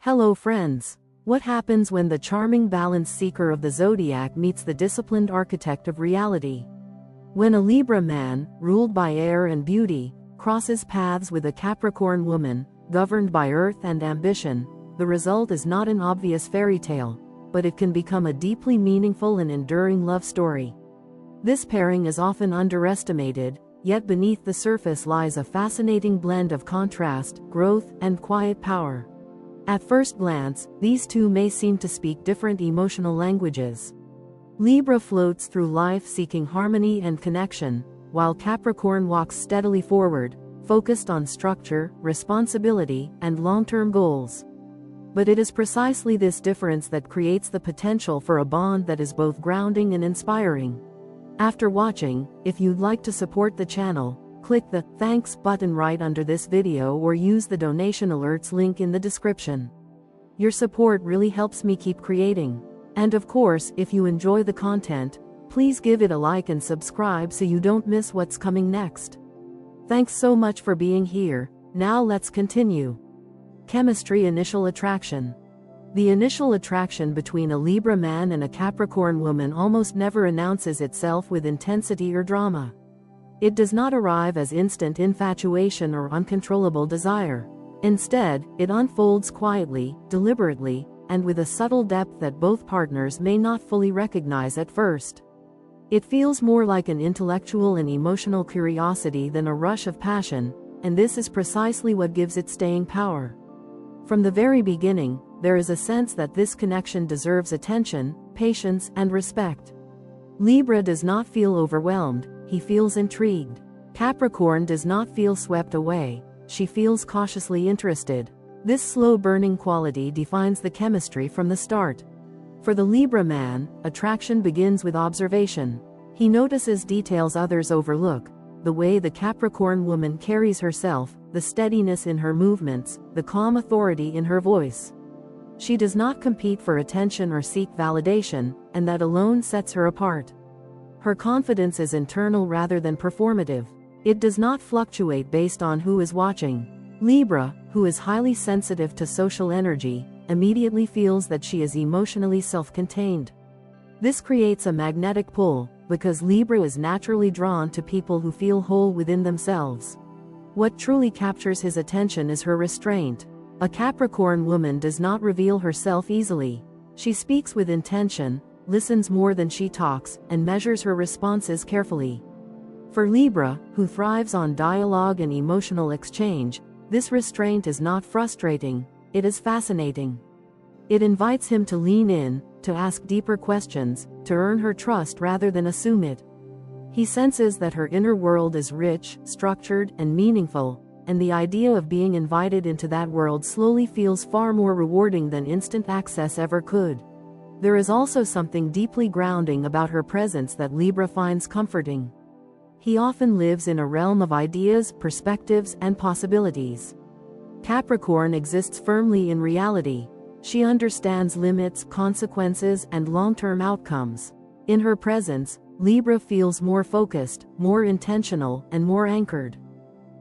Hello friends! What happens when the charming balance seeker of the zodiac meets the disciplined architect of reality? When a Libra man, ruled by air and beauty, crosses paths with a Capricorn woman, governed by earth and ambition, the result is not an obvious fairy tale, but it can become a deeply meaningful and enduring love story. This pairing is often underestimated, yet beneath the surface lies a fascinating blend of contrast, growth, and quiet power. At first glance, these two may seem to speak different emotional languages. Libra floats through life seeking harmony and connection, while Capricorn walks steadily forward, focused on structure, responsibility, and long-term goals. But it is precisely this difference that creates the potential for a bond that is both grounding and inspiring. After watching, if you'd like to support the channel, click the Thanks button right under this video or use the donation alerts link in the description. Your support really helps me keep creating. And of course, if you enjoy the content, please give it a like and subscribe so you don't miss what's coming next. Thanks so much for being here. Now let's continue. Chemistry. Initial attraction. The initial attraction between a Libra man and a Capricorn woman almost never announces itself with intensity or drama. It does not arrive as instant infatuation or uncontrollable desire. Instead, it unfolds quietly, deliberately, and with a subtle depth that both partners may not fully recognize at first. It feels more like an intellectual and emotional curiosity than a rush of passion, and this is precisely what gives it staying power. From the very beginning, there is a sense that this connection deserves attention, patience, and respect. Libra does not feel overwhelmed, he feels intrigued. Capricorn does not feel swept away, she feels cautiously interested. This slow-burning quality defines the chemistry from the start. For the Libra man, attraction begins with observation. He notices details others overlook: the way the Capricorn woman carries herself, the steadiness in her movements, the calm authority in her voice. She does not compete for attention or seek validation, and that alone sets her apart. Her confidence is internal rather than performative. It does not fluctuate based on who is watching. Libra, who is highly sensitive to social energy, immediately feels that she is emotionally self-contained. This creates a magnetic pull, because Libra is naturally drawn to people who feel whole within themselves. What truly captures his attention is her restraint. A Capricorn woman does not reveal herself easily. She speaks with intention, listens more than she talks, and measures her responses carefully. For Libra, who thrives on dialogue and emotional exchange, this restraint is not frustrating, it is fascinating. It invites him to lean in, to ask deeper questions, to earn her trust rather than assume it. He senses that her inner world is rich, structured, and meaningful, and the idea of being invited into that world slowly feels far more rewarding than instant access ever could. There is also something deeply grounding about her presence that Libra finds comforting. He often lives in a realm of ideas, perspectives, and possibilities. Capricorn exists firmly in reality. She understands limits, consequences, and long-term outcomes. In her presence, Libra feels more focused, more intentional, and more anchored.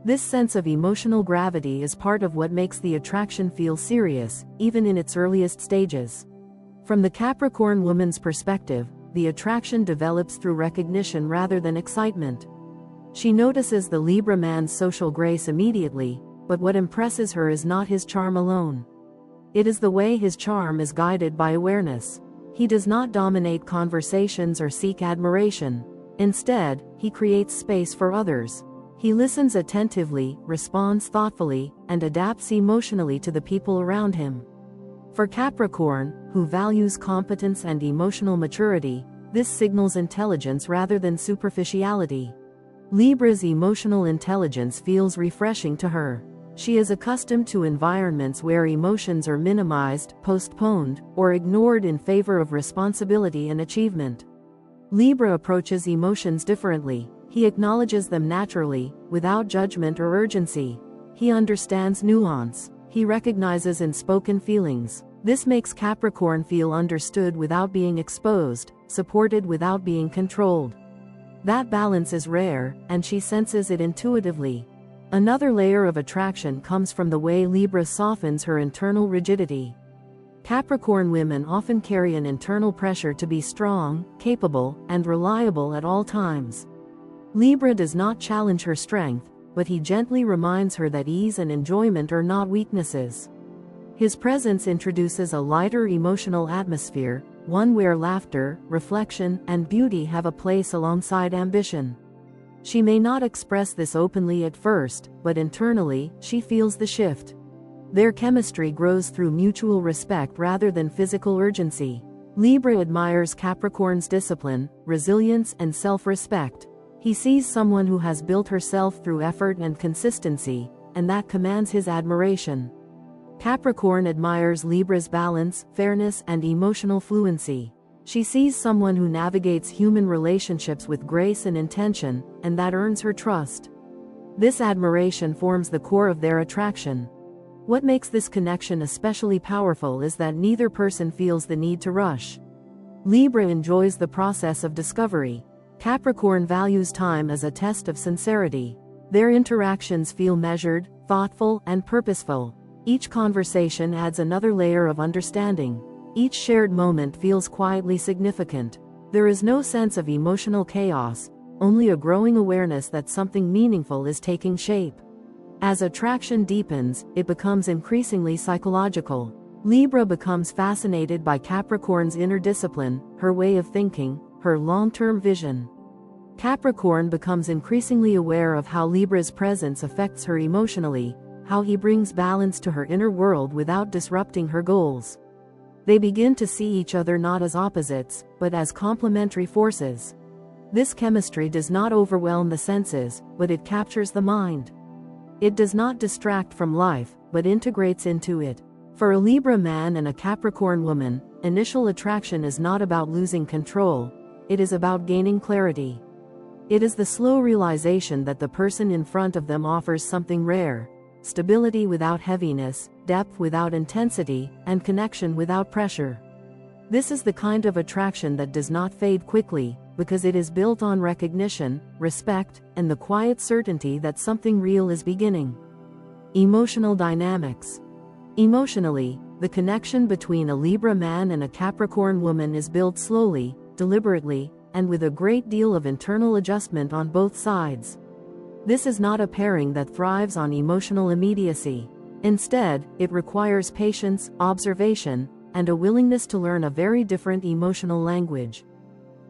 This sense of emotional gravity is part of what makes the attraction feel serious, even in its earliest stages. From the Capricorn woman's perspective, the attraction develops through recognition rather than excitement. She notices the Libra man's social grace immediately, but what impresses her is not his charm alone. It is the way his charm is guided by awareness. He does not dominate conversations or seek admiration. Instead, he creates space for others. He listens attentively, responds thoughtfully, and adapts emotionally to the people around him. For Capricorn, who values competence and emotional maturity, this signals intelligence rather than superficiality. Libra's emotional intelligence feels refreshing to her. She is accustomed to environments where emotions are minimized, postponed, or ignored in favor of responsibility and achievement. Libra approaches emotions differently. He acknowledges them naturally, without judgment or urgency. He understands nuance. He recognizes unspoken feelings. This makes Capricorn feel understood without being exposed, supported without being controlled. That balance is rare, and she senses it intuitively. Another layer of attraction comes from the way Libra softens her internal rigidity. Capricorn women often carry an internal pressure to be strong, capable, and reliable at all times. Libra does not challenge her strength, but he gently reminds her that ease and enjoyment are not weaknesses. His presence introduces a lighter emotional atmosphere, one where laughter, reflection, and beauty have a place alongside ambition. She may not express this openly at first, but internally, she feels the shift. Their chemistry grows through mutual respect rather than physical urgency. Libra admires Capricorn's discipline, resilience, and self-respect. He sees someone who has built herself through effort and consistency, and that commands his admiration. Capricorn admires Libra's balance, fairness, and emotional fluency. She sees someone who navigates human relationships with grace and intention, and that earns her trust. This admiration forms the core of their attraction. What makes this connection especially powerful is that neither person feels the need to rush. Libra enjoys the process of discovery. Capricorn values time as a test of sincerity. Their interactions feel measured, thoughtful, and purposeful. Each conversation adds another layer of understanding. Each shared moment feels quietly significant. There is no sense of emotional chaos, only a growing awareness that something meaningful is taking shape. As attraction deepens, it becomes increasingly psychological. Libra becomes fascinated by Capricorn's inner discipline, her way of thinking, her long-term vision. Capricorn becomes increasingly aware of how Libra's presence affects her emotionally, how he brings balance to her inner world without disrupting her goals. They begin to see each other not as opposites, but as complementary forces. This chemistry does not overwhelm the senses, but it captures the mind. It does not distract from life, but integrates into it. For a Libra man and a Capricorn woman, initial attraction is not about losing control, it is about gaining clarity. It is the slow realization that the person in front of them offers something rare: stability without heaviness, depth without intensity, and connection without pressure. This is the kind of attraction that does not fade quickly, because it is built on recognition, respect, and the quiet certainty that something real is beginning. Emotional dynamics. Emotionally, the connection between a Libra man and a Capricorn woman is built slowly, deliberately, and with a great deal of internal adjustment on both sides. This is not a pairing that thrives on emotional immediacy. Instead, it requires patience, observation, and a willingness to learn a very different emotional language.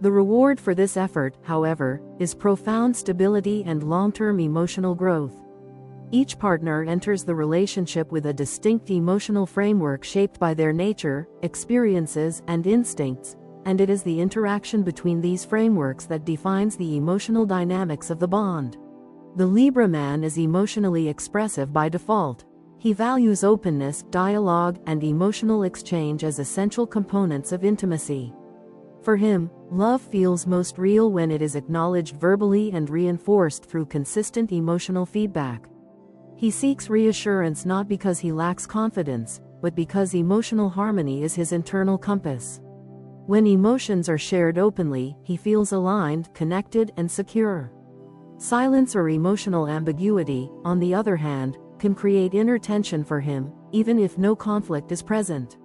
The reward for this effort, however, is profound stability and long-term emotional growth. Each partner enters the relationship with a distinct emotional framework shaped by their nature, experiences, and instincts, and it is the interaction between these frameworks that defines the emotional dynamics of the bond. The Libra man is emotionally expressive by default. He values openness, dialogue, and emotional exchange as essential components of intimacy. For him, love feels most real when it is acknowledged verbally and reinforced through consistent emotional feedback. He seeks reassurance not because he lacks confidence, but because emotional harmony is his internal compass. When emotions are shared openly, he feels aligned, connected, and secure. Silence or emotional ambiguity, on the other hand, can create inner tension for him, even if no conflict is present.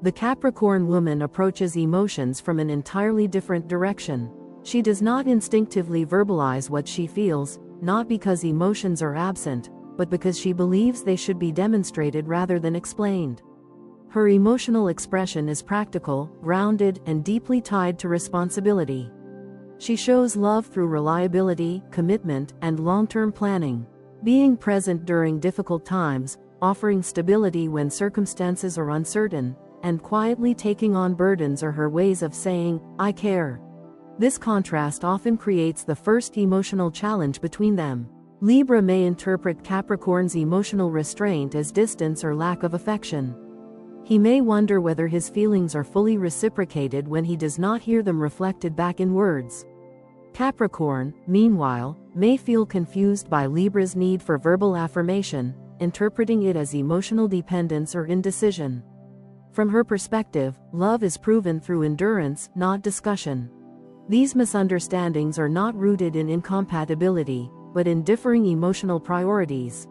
The Capricorn woman approaches emotions from an entirely different direction. She does not instinctively verbalize what she feels, not because emotions are absent, but because she believes they should be demonstrated rather than explained. Her emotional expression is practical, grounded, and deeply tied to responsibility. She shows love through reliability, commitment, and long-term planning. Being present during difficult times, offering stability when circumstances are uncertain, and quietly taking on burdens are her ways of saying, "I care." This contrast often creates the first emotional challenge between them. Libra may interpret Capricorn's emotional restraint as distance or lack of affection. He may wonder whether his feelings are fully reciprocated when he does not hear them reflected back in words. Capricorn, meanwhile, may feel confused by Libra's need for verbal affirmation, interpreting it as emotional dependence or indecision. From her perspective, love is proven through endurance, not discussion. These misunderstandings are not rooted in incompatibility, but in differing emotional priorities.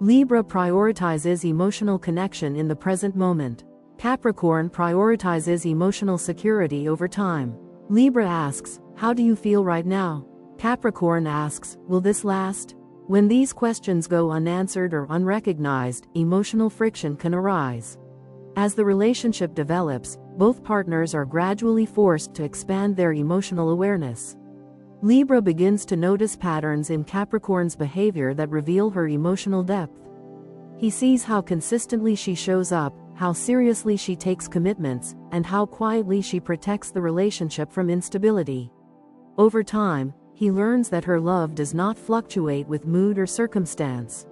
Libra prioritizes emotional connection in the present moment. Capricorn prioritizes emotional security over time. Libra asks, "How do you feel right now?" Capricorn asks, "Will this last?" When these questions go unanswered or unrecognized, emotional friction can arise. As the relationship develops, both partners are gradually forced to expand their emotional awareness. Libra begins to notice patterns in Capricorn's behavior that reveal her emotional depth. He sees how consistently she shows up, how seriously she takes commitments, and how quietly she protects the relationship from instability. Over time, he learns that her love does not fluctuate with mood or circumstance.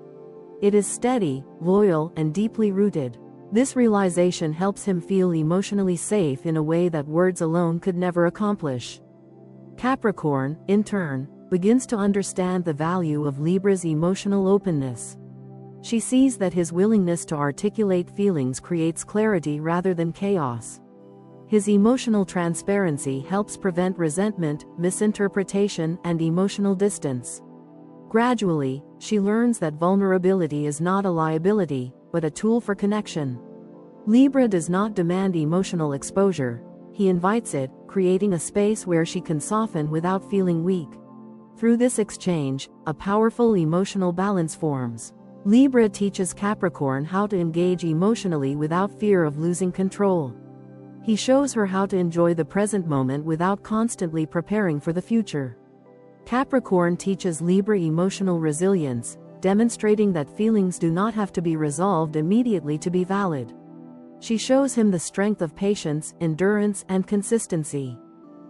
It is steady, loyal, and deeply rooted. This realization helps him feel emotionally safe in a way that words alone could never accomplish. Capricorn, in turn, begins to understand the value of Libra's emotional openness. She sees that his willingness to articulate feelings creates clarity rather than chaos. His emotional transparency helps prevent resentment, misinterpretation, and emotional distance. Gradually, she learns that vulnerability is not a liability, but a tool for connection. Libra does not demand emotional exposure. He invites it, creating a space where she can soften without feeling weak. Through this exchange, a powerful emotional balance forms. Libra teaches Capricorn how to engage emotionally without fear of losing control. He shows her how to enjoy the present moment without constantly preparing for the future. Capricorn teaches Libra emotional resilience, demonstrating that feelings do not have to be resolved immediately to be valid. She shows him the strength of patience, endurance, and consistency.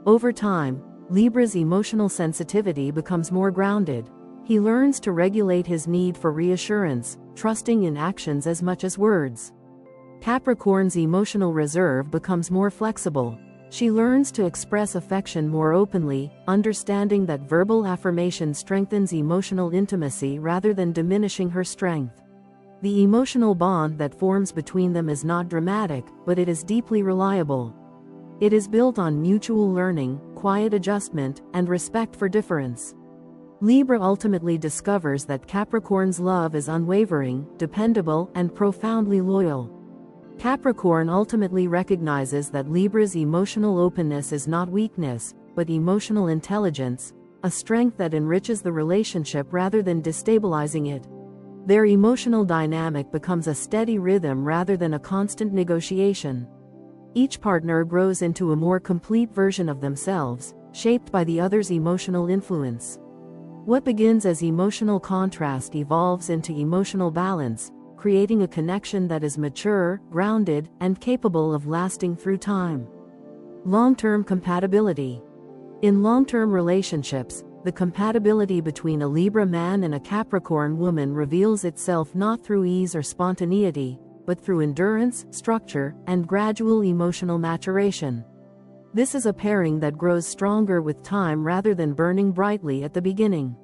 Over time, Libra's emotional sensitivity becomes more grounded. He learns to regulate his need for reassurance, trusting in actions as much as words. Capricorn's emotional reserve becomes more flexible. She learns to express affection more openly, understanding that verbal affirmation strengthens emotional intimacy rather than diminishing her strength. The emotional bond that forms between them is not dramatic, but it is deeply reliable. It is built on mutual learning, quiet adjustment, and respect for difference. Libra ultimately discovers that Capricorn's love is unwavering, dependable, and profoundly loyal. Capricorn ultimately recognizes that Libra's emotional openness is not weakness, but emotional intelligence, a strength that enriches the relationship rather than destabilizing it. Their emotional dynamic becomes a steady rhythm rather than a constant negotiation. Each partner grows into a more complete version of themselves, shaped by the other's emotional influence. What begins as emotional contrast evolves into emotional balance, creating a connection that is mature, grounded, and capable of lasting through time. Long-term compatibility. In long-term relationships, the compatibility between a Libra man and a Capricorn woman reveals itself not through ease or spontaneity, but through endurance, structure, and gradual emotional maturation. This is a pairing that grows stronger with time rather than burning brightly at the beginning.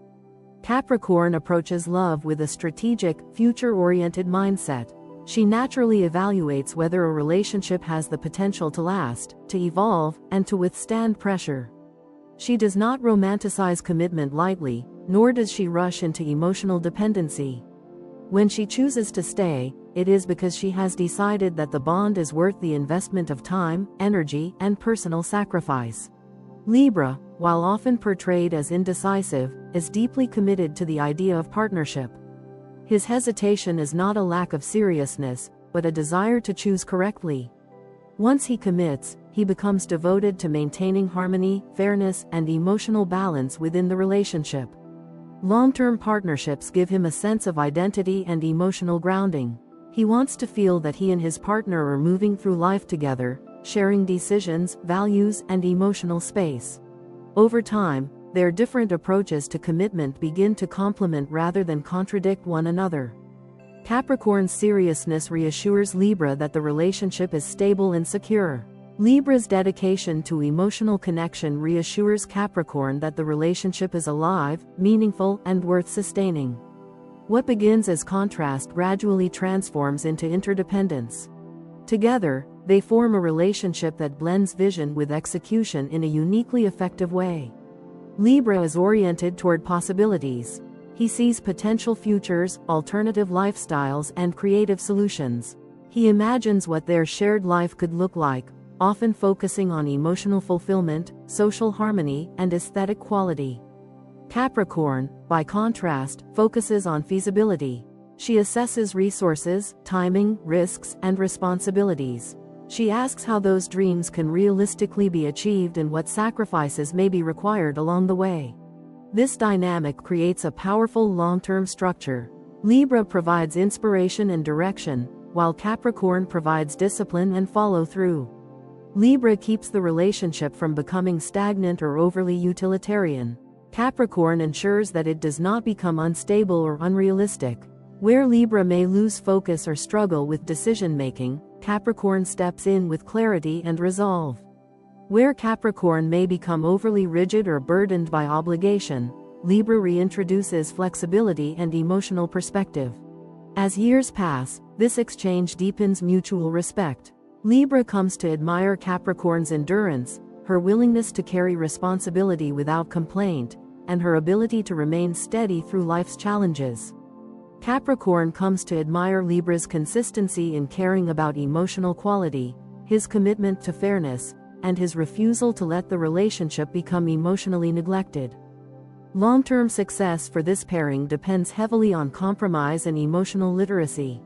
Capricorn approaches love with a strategic, future-oriented mindset. She naturally evaluates whether a relationship has the potential to last, to evolve, and to withstand pressure. She does not romanticize commitment lightly, nor does she rush into emotional dependency. When she chooses to stay, it is because she has decided that the bond is worth the investment of time, energy, and personal sacrifice. Libra, while often portrayed as indecisive, is deeply committed to the idea of partnership. His hesitation is not a lack of seriousness, but a desire to choose correctly. Once he commits, he becomes devoted to maintaining harmony, fairness, and emotional balance within the relationship. Long-term partnerships give him a sense of identity and emotional grounding. He wants to feel that he and his partner are moving through life together, sharing decisions, values, and emotional space. Over time, their different approaches to commitment begin to complement rather than contradict one another. Capricorn's seriousness reassures Libra that the relationship is stable and secure. Libra's dedication to emotional connection reassures Capricorn that the relationship is alive, meaningful, and worth sustaining. What begins as contrast gradually transforms into interdependence. Together, they form a relationship that blends vision with execution in a uniquely effective way. Libra is oriented toward possibilities. He sees potential futures, alternative lifestyles, and creative solutions. He imagines what their shared life could look like, often focusing on emotional fulfillment, social harmony, and aesthetic quality. Capricorn, by contrast, focuses on feasibility. She assesses resources, timing, risks, and responsibilities. She asks how those dreams can realistically be achieved and what sacrifices may be required along the way. This dynamic creates a powerful long-term structure. Libra provides inspiration and direction, while Capricorn provides discipline and follow-through. Libra keeps the relationship from becoming stagnant or overly utilitarian. Capricorn ensures that it does not become unstable or unrealistic. Where Libra may lose focus or struggle with decision-making, Capricorn steps in with clarity and resolve. Where Capricorn may become overly rigid or burdened by obligation, Libra reintroduces flexibility and emotional perspective. As years pass, this exchange deepens mutual respect. Libra comes to admire Capricorn's endurance, her willingness to carry responsibility without complaint, and her ability to remain steady through life's challenges. Capricorn comes to admire Libra's consistency in caring about emotional quality, his commitment to fairness, and his refusal to let the relationship become emotionally neglected. Long-term success for this pairing depends heavily on compromise and emotional literacy.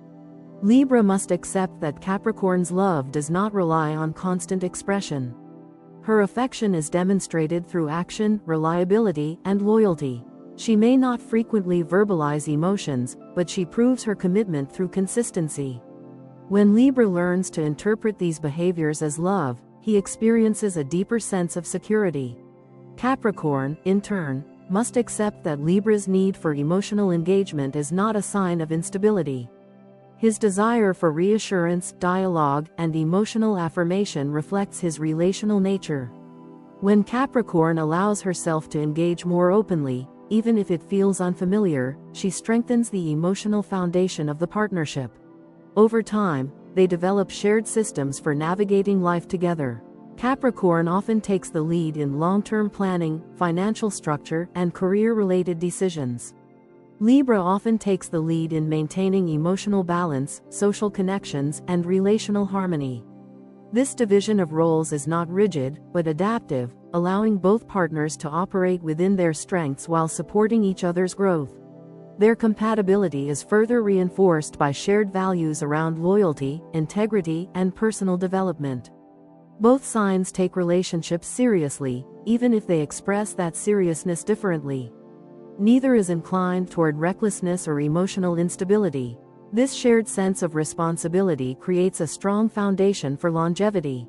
Libra must accept that Capricorn's love does not rely on constant expression. Her affection is demonstrated through action, reliability, and loyalty. She may not frequently verbalize emotions, but she proves her commitment through consistency. When Libra learns to interpret these behaviors as love, he experiences a deeper sense of security. Capricorn, in turn, must accept that Libra's need for emotional engagement is not a sign of instability. His desire for reassurance, dialogue, and emotional affirmation reflects his relational nature. When Capricorn allows herself to engage more openly, even if it feels unfamiliar, she strengthens the emotional foundation of the partnership. Over time, they develop shared systems for navigating life together. Capricorn often takes the lead in long-term planning, financial structure, and career-related decisions. Libra often takes the lead in maintaining emotional balance, social connections, and relational harmony. This division of roles is not rigid, but adaptive, allowing both partners to operate within their strengths while supporting each other's growth. Their compatibility is further reinforced by shared values around loyalty, integrity, and personal development. Both signs take relationships seriously, even if they express that seriousness differently. Neither is inclined toward recklessness or emotional instability. This shared sense of responsibility creates a strong foundation for longevity.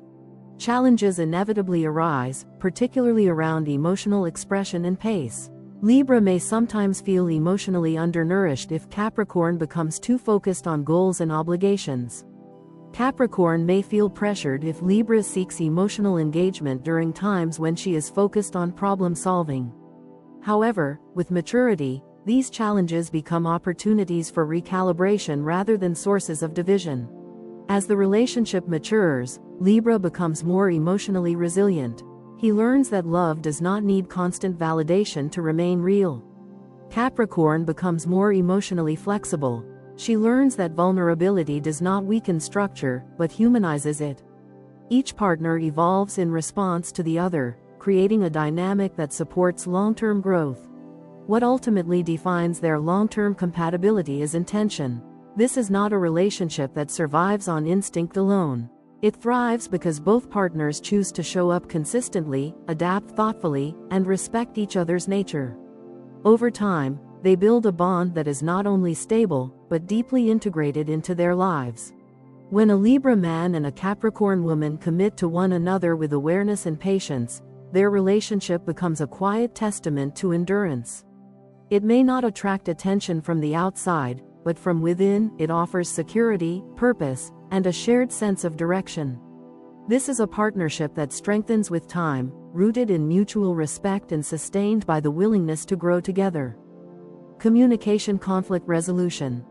Challenges inevitably arise, particularly around emotional expression and pace. Libra may sometimes feel emotionally undernourished if Capricorn becomes too focused on goals and obligations. Capricorn may feel pressured if Libra seeks emotional engagement during times when she is focused on problem solving. However, with maturity, these challenges become opportunities for recalibration rather than sources of division. As the relationship matures, Libra becomes more emotionally resilient. He learns that love does not need constant validation to remain real. Capricorn becomes more emotionally flexible. She learns that vulnerability does not weaken structure, but humanizes it. Each partner evolves in response to the other, creating a dynamic that supports long-term growth. What ultimately defines their long-term compatibility is intention. This is not a relationship that survives on instinct alone. It thrives because both partners choose to show up consistently, adapt thoughtfully, and respect each other's nature. Over time, they build a bond that is not only stable, but deeply integrated into their lives. When a Libra man and a Capricorn woman commit to one another with awareness and patience, their relationship becomes a quiet testament to endurance. It may not attract attention from the outside, but from within, it offers security, purpose, and a shared sense of direction. This is a partnership that strengthens with time, rooted in mutual respect and sustained by the willingness to grow together. Communication conflict resolution.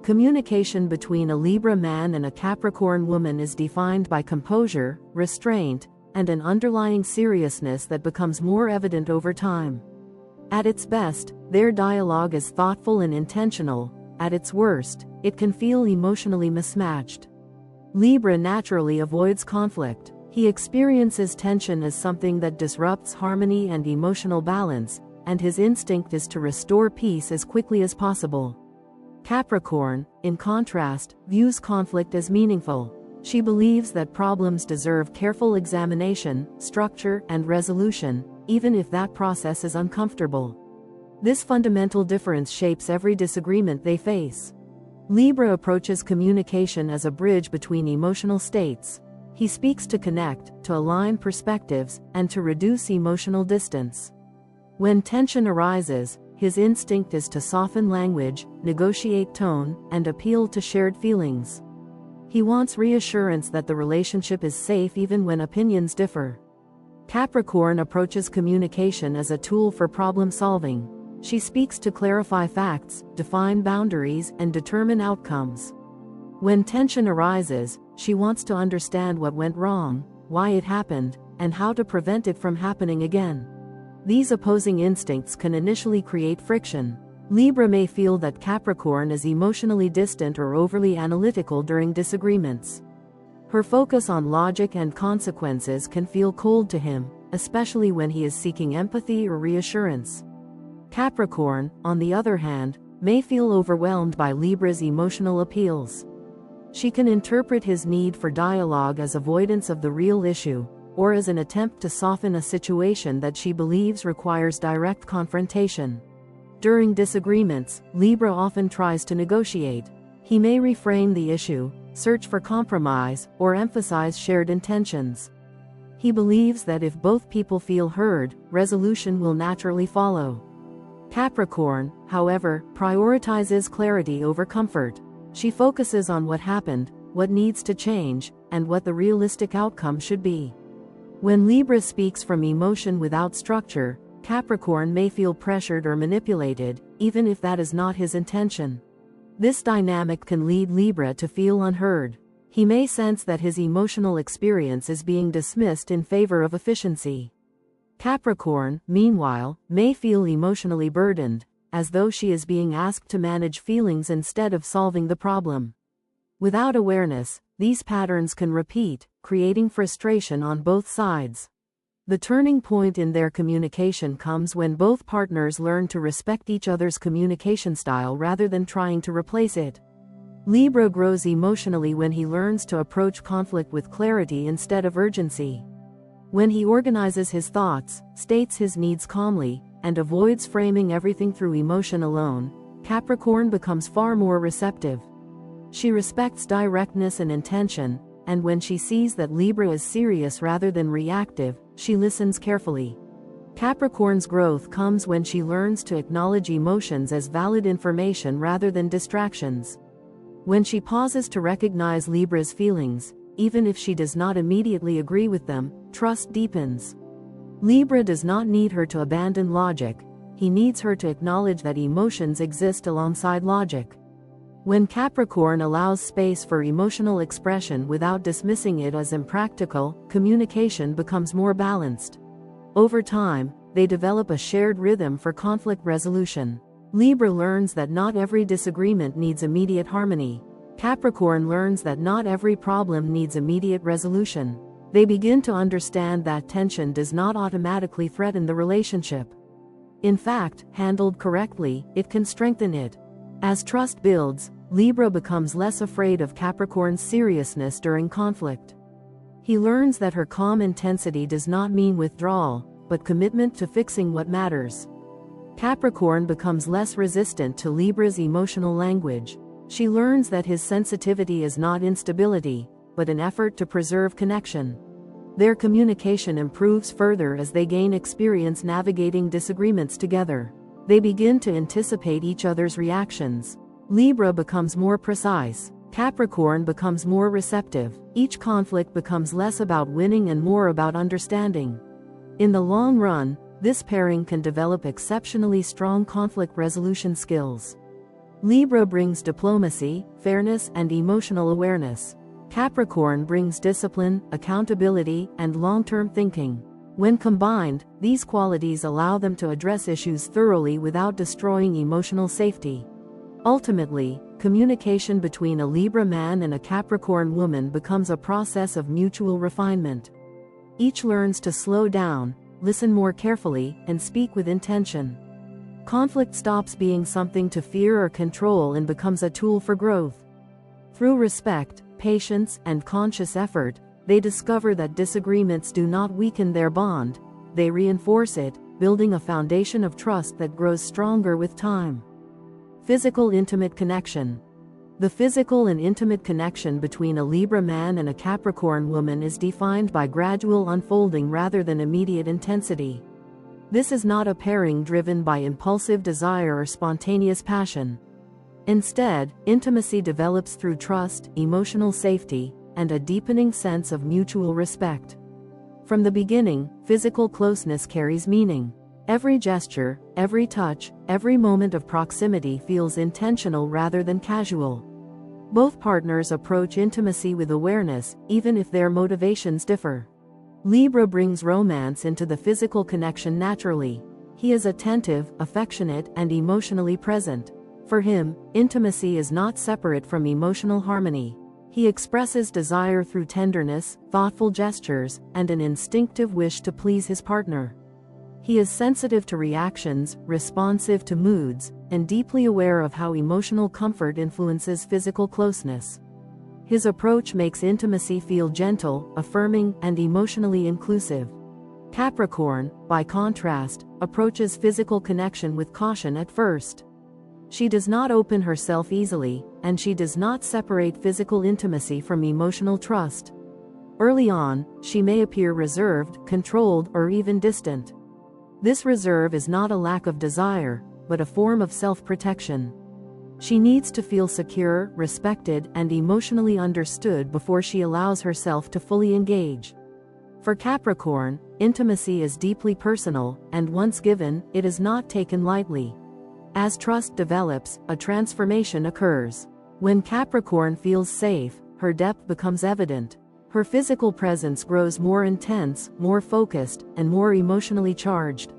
Communication between a Libra man and a Capricorn woman is defined by composure, restraint, and an underlying seriousness that becomes more evident over time. At its best, their dialogue is thoughtful and intentional. At its worst, it can feel emotionally mismatched. Libra naturally avoids conflict. He experiences tension as something that disrupts harmony and emotional balance, and his instinct is to restore peace as quickly as possible. Capricorn, in contrast, views conflict as meaningful. She believes that problems deserve careful examination, structure, and resolution, even if that process is uncomfortable. This fundamental difference shapes every disagreement they face. Libra approaches communication as a bridge between emotional states. He speaks to connect, to align perspectives, and to reduce emotional distance. When tension arises, his instinct is to soften language, negotiate tone, and appeal to shared feelings. He wants reassurance that the relationship is safe even when opinions differ. Capricorn approaches communication as a tool for problem solving. She speaks to clarify facts, define boundaries, and determine outcomes. When tension arises, she wants to understand what went wrong, why it happened, and how to prevent it from happening again. These opposing instincts can initially create friction. Libra may feel that Capricorn is emotionally distant or overly analytical during disagreements. Her focus on logic and consequences can feel cold to him, especially when he is seeking empathy or reassurance. Capricorn, on the other hand, may feel overwhelmed by Libra's emotional appeals. She can interpret his need for dialogue as avoidance of the real issue, or as an attempt to soften a situation that she believes requires direct confrontation. During disagreements, Libra often tries to negotiate. He may reframe the issue, search for compromise, or emphasize shared intentions. He believes that if both people feel heard, resolution will naturally follow. Capricorn, however, prioritizes clarity over comfort. She focuses on what happened, what needs to change, and what the realistic outcome should be. When Libra speaks from emotion without structure, Capricorn may feel pressured or manipulated, even if that is not his intention. This dynamic can lead Libra to feel unheard. He may sense that his emotional experience is being dismissed in favor of efficiency. Capricorn, meanwhile, may feel emotionally burdened, as though she is being asked to manage feelings instead of solving the problem. Without awareness, these patterns can repeat, creating frustration on both sides. The turning point in their communication comes when both partners learn to respect each other's communication style rather than trying to replace it. Libra grows emotionally when he learns to approach conflict with clarity instead of urgency. When he organizes his thoughts, states his needs calmly, and avoids framing everything through emotion alone, Capricorn becomes far more receptive. She respects directness and intention, and when she sees that Libra is serious rather than reactive, she listens carefully. Capricorn's growth comes when she learns to acknowledge emotions as valid information rather than distractions. When she pauses to recognize Libra's feelings, even if she does not immediately agree with them, trust deepens. Libra does not need her to abandon logic, he needs her to acknowledge that emotions exist alongside logic. When Capricorn allows space for emotional expression without dismissing it as impractical, communication becomes more balanced. Over time, they develop a shared rhythm for conflict resolution. Libra learns that not every disagreement needs immediate harmony. Capricorn learns that not every problem needs immediate resolution. They begin to understand that tension does not automatically threaten the relationship. In fact, handled correctly, it can strengthen it. As trust builds, Libra becomes less afraid of Capricorn's seriousness during conflict. He learns that her calm intensity does not mean withdrawal, but commitment to fixing what matters. Capricorn becomes less resistant to Libra's emotional language. She learns that his sensitivity is not instability, but an effort to preserve connection. Their communication improves further as they gain experience navigating disagreements together. They begin to anticipate each other's reactions. Libra becomes more precise. Capricorn becomes more receptive. Each conflict becomes less about winning and more about understanding. In the long run, this pairing can develop exceptionally strong conflict resolution skills. Libra brings diplomacy, fairness, and emotional awareness. Capricorn brings discipline, accountability, and long-term thinking. When combined, these qualities allow them to address issues thoroughly without destroying emotional safety. Ultimately, communication between a Libra man and a Capricorn woman becomes a process of mutual refinement. Each learns to slow down, listen more carefully, and speak with intention. Conflict stops being something to fear or control and becomes a tool for growth. Through respect, patience, and conscious effort, they discover that disagreements do not weaken their bond, they reinforce it, building a foundation of trust that grows stronger with time. Physical intimate connection. The physical and intimate connection between a Libra man and a Capricorn woman is defined by gradual unfolding rather than immediate intensity. This is not a pairing driven by impulsive desire or spontaneous passion. Instead, intimacy develops through trust, emotional safety, and a deepening sense of mutual respect. From the beginning, physical closeness carries meaning. Every gesture, every touch, every moment of proximity feels intentional rather than casual. Both partners approach intimacy with awareness, even if their motivations differ. Libra brings romance into the physical connection naturally. He is attentive, affectionate, and emotionally present. For him, intimacy is not separate from emotional harmony. He expresses desire through tenderness, thoughtful gestures, and an instinctive wish to please his partner. He is sensitive to reactions, responsive to moods, and deeply aware of how emotional comfort influences physical closeness. His approach makes intimacy feel gentle, affirming, and emotionally inclusive. Capricorn, by contrast, approaches physical connection with caution at first. She does not open herself easily, and she does not separate physical intimacy from emotional trust. Early on, she may appear reserved, controlled, or even distant. This reserve is not a lack of desire, but a form of self-protection. She needs to feel secure, respected, and emotionally understood before she allows herself to fully engage. For Capricorn, intimacy is deeply personal, and once given, it is not taken lightly. As trust develops, a transformation occurs. When Capricorn feels safe, her depth becomes evident. Her physical presence grows more intense, more focused, and more emotionally charged.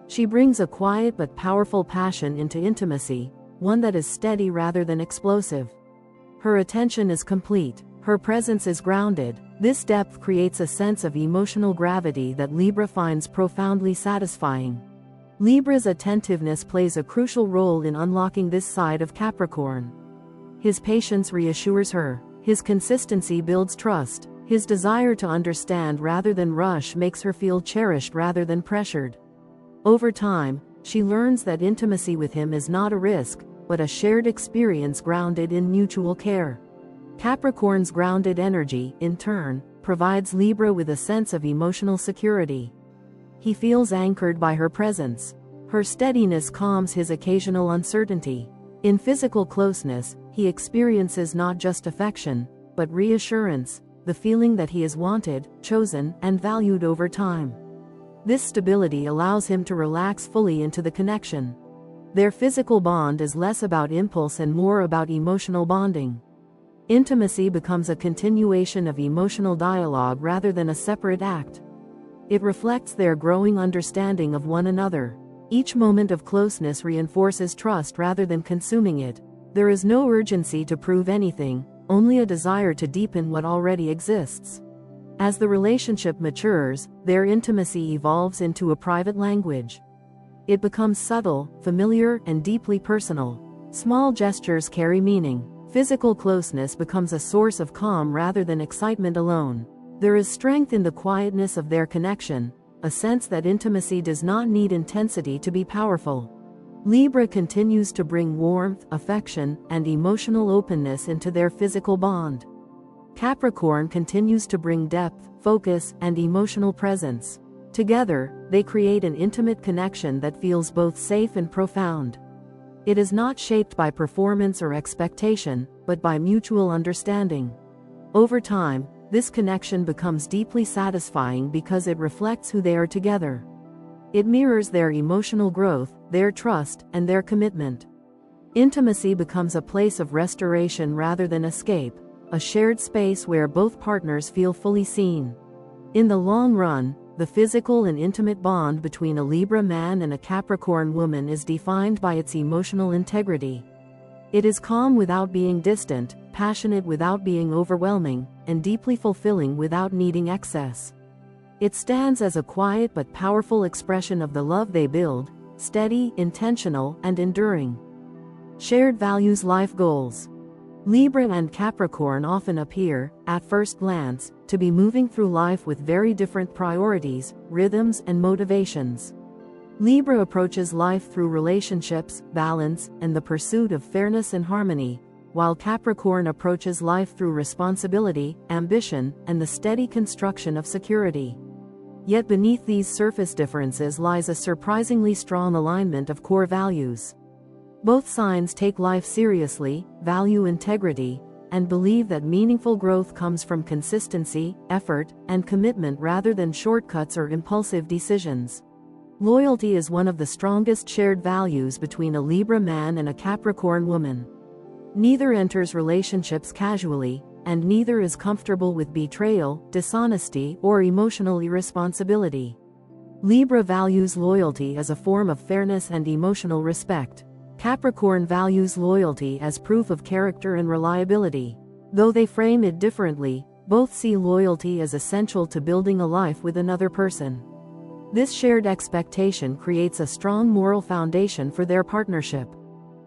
She brings a quiet but powerful passion into intimacy, one that is steady rather than explosive. Her attention is complete, her presence is grounded. This depth creates a sense of emotional gravity that Libra finds profoundly satisfying. Libra's attentiveness plays a crucial role in unlocking this side of Capricorn. His patience reassures her. His consistency builds trust. His desire to understand rather than rush makes her feel cherished rather than pressured. Over time, she learns that intimacy with him is not a risk, but a shared experience grounded in mutual care. Capricorn's grounded energy, in turn, provides Libra with a sense of emotional security. He feels anchored by her presence. Her steadiness calms his occasional uncertainty. In physical closeness, he experiences not just affection, but reassurance, the feeling that he is wanted, chosen, and valued over time. This stability allows him to relax fully into the connection. Their physical bond is less about impulse and more about emotional bonding. Intimacy becomes a continuation of emotional dialogue rather than a separate act. It reflects their growing understanding of one another. Each moment of closeness reinforces trust rather than consuming it. There is no urgency to prove anything, only a desire to deepen what already exists. As the relationship matures, their intimacy evolves into a private language. It becomes subtle, familiar, and deeply personal. Small gestures carry meaning. Physical closeness becomes a source of calm rather than excitement alone. There is strength in the quietness of their connection, a sense that intimacy does not need intensity to be powerful. Libra continues to bring warmth, affection, and emotional openness into their physical bond. Capricorn continues to bring depth, focus, and emotional presence. Together, they create an intimate connection that feels both safe and profound. It is not shaped by performance or expectation, but by mutual understanding. Over time, this connection becomes deeply satisfying because it reflects who they are together. It mirrors their emotional growth, their trust, and their commitment. Intimacy becomes a place of restoration rather than escape, a shared space where both partners feel fully seen. In the long run, the physical and intimate bond between a Libra man and a Capricorn woman is defined by its emotional integrity. It is calm without being distant, passionate without being overwhelming, and deeply fulfilling without needing excess. It stands as a quiet but powerful expression of the love they build, steady, intentional, and enduring. Shared values, life goals. Libra and Capricorn often appear, at first glance, to be moving through life with very different priorities, rhythms, and motivations. Libra approaches life through relationships, balance, and the pursuit of fairness and harmony, while Capricorn approaches life through responsibility, ambition, and the steady construction of security. Yet beneath these surface differences lies a surprisingly strong alignment of core values. Both signs take life seriously, value integrity, and believe that meaningful growth comes from consistency, effort, and commitment rather than shortcuts or impulsive decisions. Loyalty is one of the strongest shared values between a Libra man and a Capricorn woman. Neither enters relationships casually, and neither is comfortable with betrayal, dishonesty, or emotional irresponsibility. Libra values loyalty as a form of fairness and emotional respect. Capricorn values loyalty as proof of character and reliability. Though they frame it differently, both see loyalty as essential to building a life with another person. This shared expectation creates a strong moral foundation for their partnership.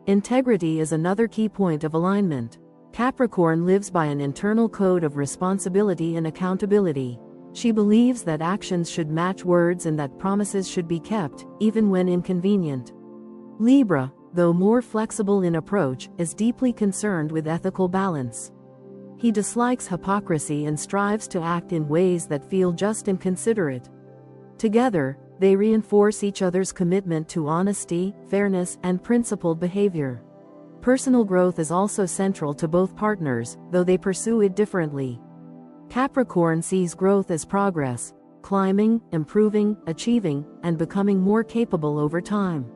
Integrity is another key point of alignment. Capricorn lives by an internal code of responsibility and accountability. She believes that actions should match words and that promises should be kept, even when inconvenient. Libra, though more flexible in approach, is deeply concerned with ethical balance. He dislikes hypocrisy and strives to act in ways that feel just and considerate. Together, they reinforce each other's commitment to honesty, fairness, and principled behavior. Personal growth is also central to both partners, though they pursue it differently. Capricorn sees growth as progress, climbing, improving, achieving, and becoming more capable over time.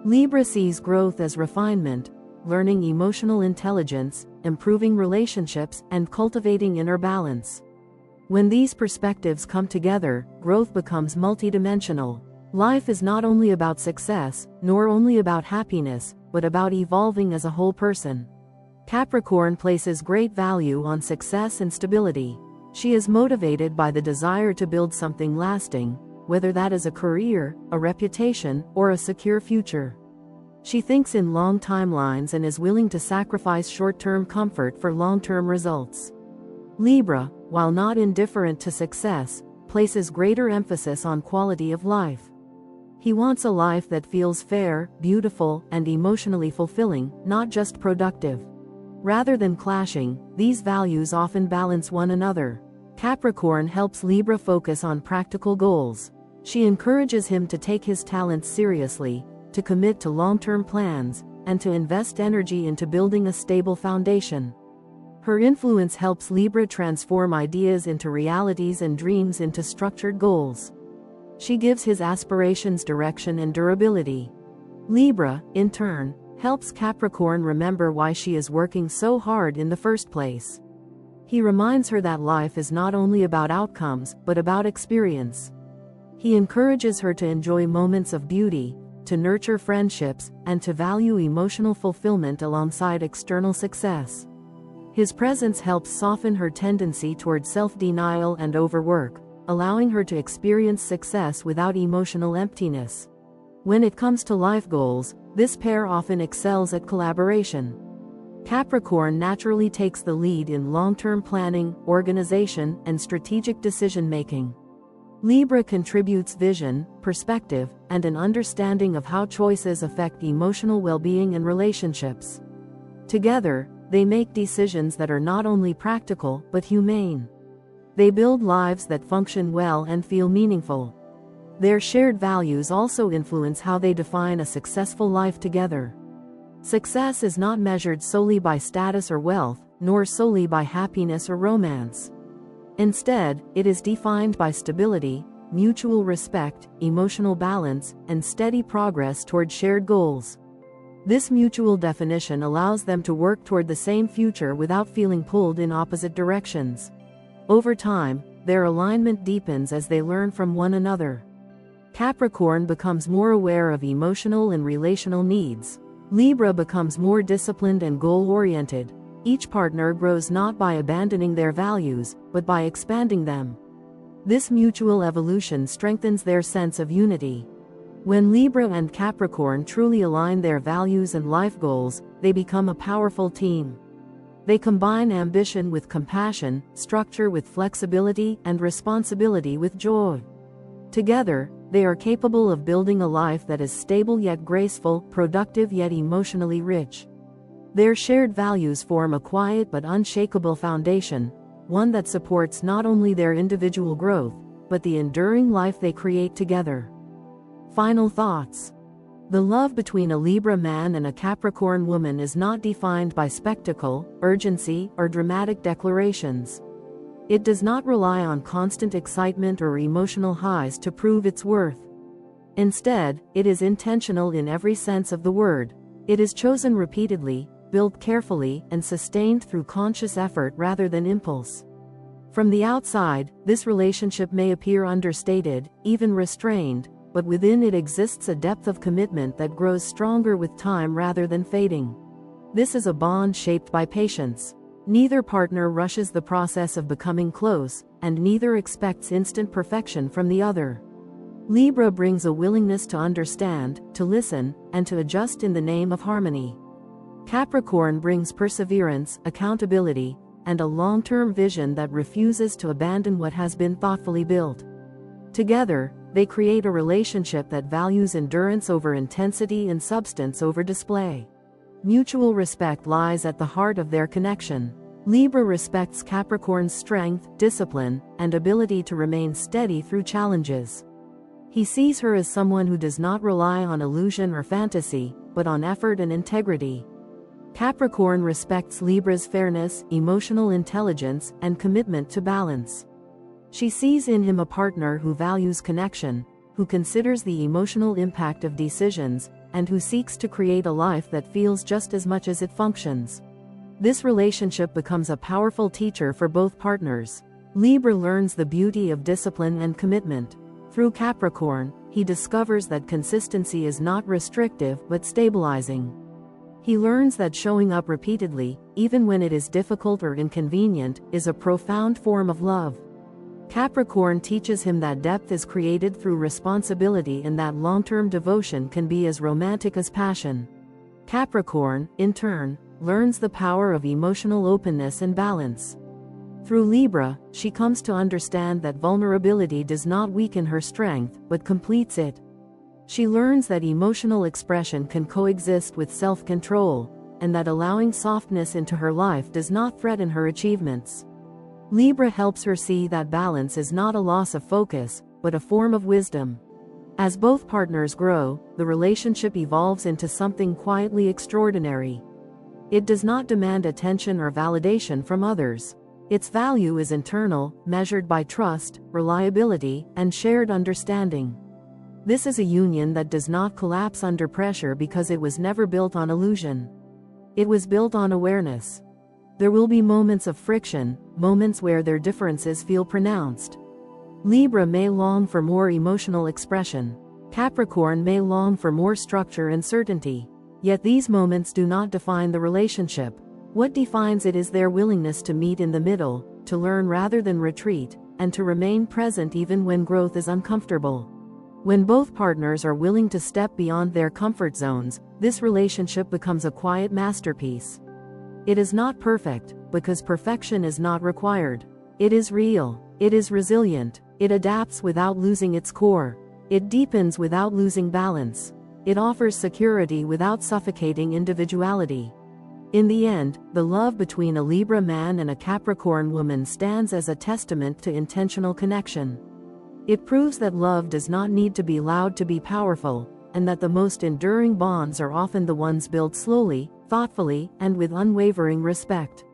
Libra sees growth as refinement, learning emotional intelligence, improving relationships, and cultivating inner balance. When these perspectives come together, growth becomes multidimensional. Life is not only about success, nor only about happiness, but about evolving as a whole person. Capricorn places great value on success and stability. She is motivated by the desire to build something lasting, whether that is a career, a reputation, or a secure future. She thinks in long timelines and is willing to sacrifice short-term comfort for long-term results. Libra, while not indifferent to success, places greater emphasis on quality of life. He wants a life that feels fair, beautiful, and emotionally fulfilling, not just productive. Rather than clashing, these values often balance one another. Capricorn helps Libra focus on practical goals. She encourages him to take his talents seriously, to commit to long-term plans, and to invest energy into building a stable foundation. Her influence helps Libra transform ideas into realities and dreams into structured goals. She gives his aspirations direction and durability. Libra, in turn, helps Capricorn remember why she is working so hard in the first place. He reminds her that life is not only about outcomes, but about experience. He encourages her to enjoy moments of beauty, to nurture friendships, and to value emotional fulfillment alongside external success. His presence helps soften her tendency toward self-denial and overwork, allowing her to experience success without emotional emptiness. When it comes to life goals, this pair often excels at collaboration. Capricorn naturally takes the lead in long-term planning, organization, and strategic decision-making. Libra contributes vision, perspective, and an understanding of how choices affect emotional well-being and relationships. Together, they make decisions that are not only practical, but humane. They build lives that function well and feel meaningful. Their shared values also influence how they define a successful life together. Success is not measured solely by status or wealth, nor solely by happiness or romance. Instead, it is defined by stability, mutual respect, emotional balance, and steady progress toward shared goals. This mutual definition allows them to work toward the same future without feeling pulled in opposite directions. Over time, their alignment deepens as they learn from one another. Capricorn becomes more aware of emotional and relational needs. Libra becomes more disciplined and goal-oriented. Each partner grows not by abandoning their values, but by expanding them. This mutual evolution strengthens their sense of unity. When Libra and Capricorn truly align their values and life goals, they become a powerful team. They combine ambition with compassion, structure with flexibility, and responsibility with joy. Together, they are capable of building a life that is stable yet graceful, productive yet emotionally rich. Their shared values form a quiet but unshakable foundation, one that supports not only their individual growth, but the enduring life they create together. Final thoughts. The love between a Libra man and a Capricorn woman is not defined by spectacle, urgency, or dramatic declarations. It does not rely on constant excitement or emotional highs to prove its worth. Instead, it is intentional in every sense of the word. It is chosen repeatedly, built carefully, and sustained through conscious effort rather than impulse. From the outside, this relationship may appear understated, even restrained, but within it exists a depth of commitment that grows stronger with time rather than fading. This is a bond shaped by patience. Neither partner rushes the process of becoming close, and neither expects instant perfection from the other. Libra brings a willingness to understand, to listen, and to adjust in the name of harmony. Capricorn brings perseverance, accountability, and a long-term vision that refuses to abandon what has been thoughtfully built. Together, they create a relationship that values endurance over intensity and substance over display. Mutual respect lies at the heart of their connection. Libra respects Capricorn's strength, discipline, and ability to remain steady through challenges. He sees her as someone who does not rely on illusion or fantasy, but on effort and integrity. Capricorn respects Libra's fairness, emotional intelligence, and commitment to balance. She sees in him a partner who values connection, who considers the emotional impact of decisions, and who seeks to create a life that feels just as much as it functions. This relationship becomes a powerful teacher for both partners. Libra learns the beauty of discipline and commitment. Through Capricorn, he discovers that consistency is not restrictive but stabilizing. He learns that showing up repeatedly, even when it is difficult or inconvenient, is a profound form of love. Capricorn teaches him that depth is created through responsibility and that long-term devotion can be as romantic as passion. Capricorn, in turn, learns the power of emotional openness and balance. Through Libra, she comes to understand that vulnerability does not weaken her strength, but completes it. She learns that emotional expression can coexist with self-control, and that allowing softness into her life does not threaten her achievements. Libra helps her see that balance is not a loss of focus, but a form of wisdom. As both partners grow, the relationship evolves into something quietly extraordinary. It does not demand attention or validation from others. Its value is internal, measured by trust, reliability, and shared understanding. This is a union that does not collapse under pressure because it was never built on illusion. It was built on awareness. There will be moments of friction, moments where their differences feel pronounced. Libra may long for more emotional expression. Capricorn may long for more structure and certainty. Yet these moments do not define the relationship. What defines it is their willingness to meet in the middle, to learn rather than retreat, and to remain present even when growth is uncomfortable. When both partners are willing to step beyond their comfort zones, this relationship becomes a quiet masterpiece. It is not perfect, because perfection is not required. It is real, it is resilient, it adapts without losing its core. It deepens without losing balance. It offers security without suffocating individuality. In the end, the love between a Libra man and a Capricorn woman stands as a testament to intentional connection. It proves that love does not need to be loud to be powerful, and that the most enduring bonds are often the ones built slowly, thoughtfully, and with unwavering respect.